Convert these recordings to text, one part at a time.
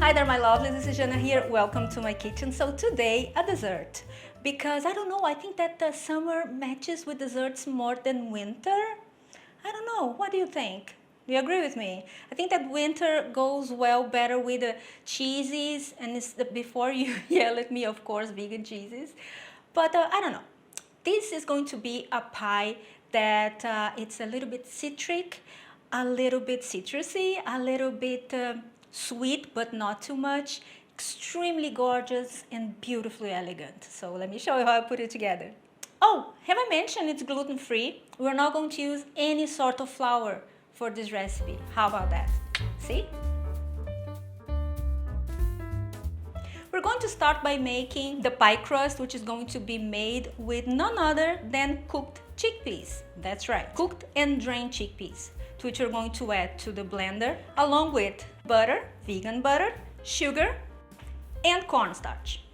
Hi there, my lovelies, this is Jana here. Welcome to my kitchen. So today, a dessert. Because I don't know, I think that the summer matches with desserts more than winter. I don't know, what do you think? Do you agree with me? I think that winter goes well better with the cheeses, and it's before you yell at me, of course, vegan cheeses. But I don't know. This is going to be a pie that it's a little bit citric, a little bit citrusy, a little bit sweet, but not too much. Extremely gorgeous and beautifully elegant. So let me show you how I put it together. Oh, have I mentioned it's gluten-free? We're not going to use any sort of flour for this recipe. How about that? See? We're going to start by making the pie crust, which is going to be made with none other than cooked chickpeas. That's right, cooked and drained chickpeas, to which we're going to add to the blender, along with butter, vegan butter, sugar, and cornstarch.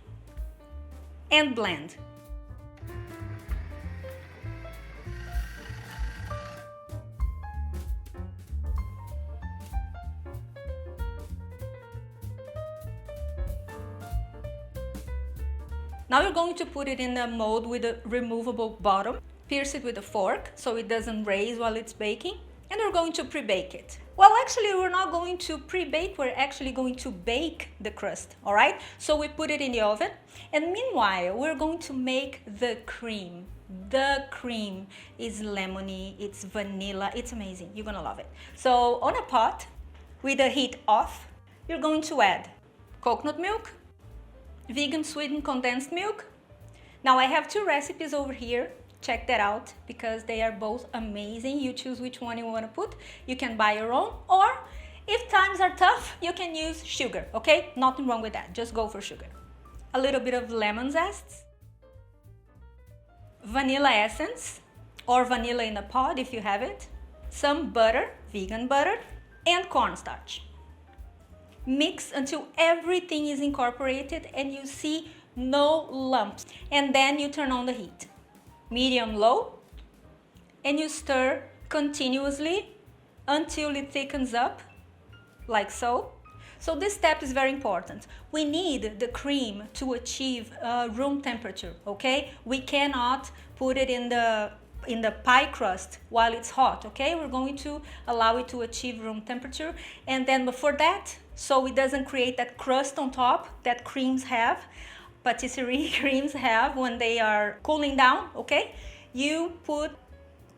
And blend. Now you're going to put it in a mold with a removable bottom. Pierce it with a fork so it doesn't raise while it's baking. And we're going to pre-bake it. Well, actually, we're not going to pre-bake. We're actually going to bake the crust, all right? So we put it in the oven. And meanwhile, we're going to make the cream. The cream is lemony, it's vanilla, it's amazing. You're gonna love it. So on a pot, with the heat off, you're going to add coconut milk, vegan-sweetened condensed milk. Now I have two recipes over here. Check that out because they are both amazing. You choose which one you want to put. You can buy your own, or if times are tough, you can use sugar, okay? Nothing wrong with that. Just go for sugar. A little bit of lemon zest, vanilla essence, or vanilla in a pod if you have it, some butter, vegan butter, and cornstarch. Mix until everything is incorporated and you see no lumps. And then you turn on the heat. Medium-low. And you stir continuously until it thickens up, like so. So this step is very important. We need the cream to achieve room temperature, okay? We cannot put it in the pie crust while it's hot, okay? We're going to allow it to achieve room temperature. And then before that, so it doesn't create that crust on top that creams have, patisserie creams have when they are cooling down, okay? You put,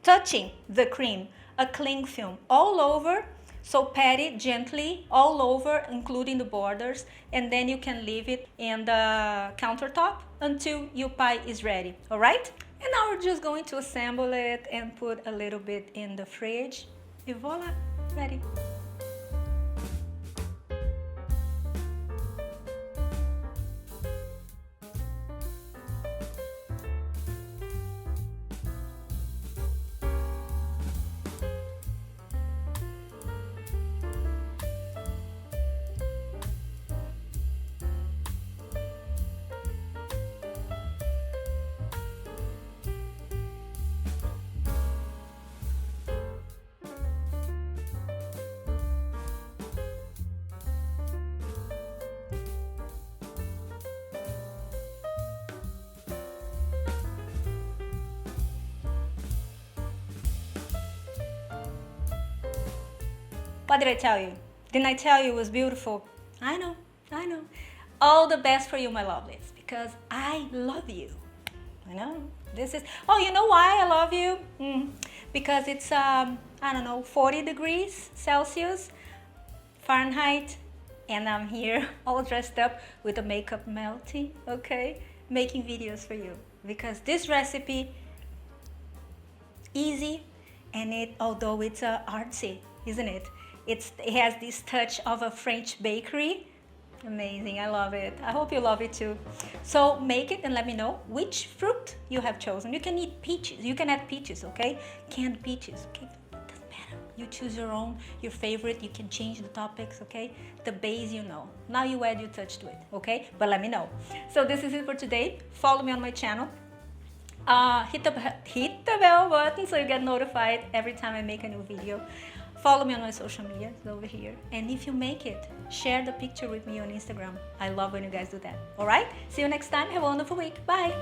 touching the cream, a cling film all over, so pat it gently all over, including the borders, and then you can leave it in the countertop until your pie is ready, all right? And now we're just going to assemble it and put a little bit in the fridge. And voila, ready. What did I tell you? Didn't I tell you it was beautiful? I know, I know. All the best for you, my lovelies, because I love you. I know. This is, oh, you know why I love you? Because it's, I don't know, 40 degrees Celsius, Fahrenheit, and I'm here all dressed up with the makeup melting, okay? Making videos for you. Because this recipe, easy, and although it's artsy, isn't it? It has this touch of a French bakery. Amazing, I love it. I hope you love it too. So make it and let me know which fruit you have chosen. You can eat peaches, you can add peaches, okay? Canned peaches, okay? Doesn't matter. You choose your own, your favorite, you can change the topics, okay? The base you know. Now you add your touch to it, okay? But let me know. So this is it for today. Follow me on my channel. Hit the bell button so you get notified every time I make a new video. Follow me on my social media, it's over here. And if you make it, share the picture with me on Instagram. I love when you guys do that. All right? See you next time. Have a wonderful week. Bye.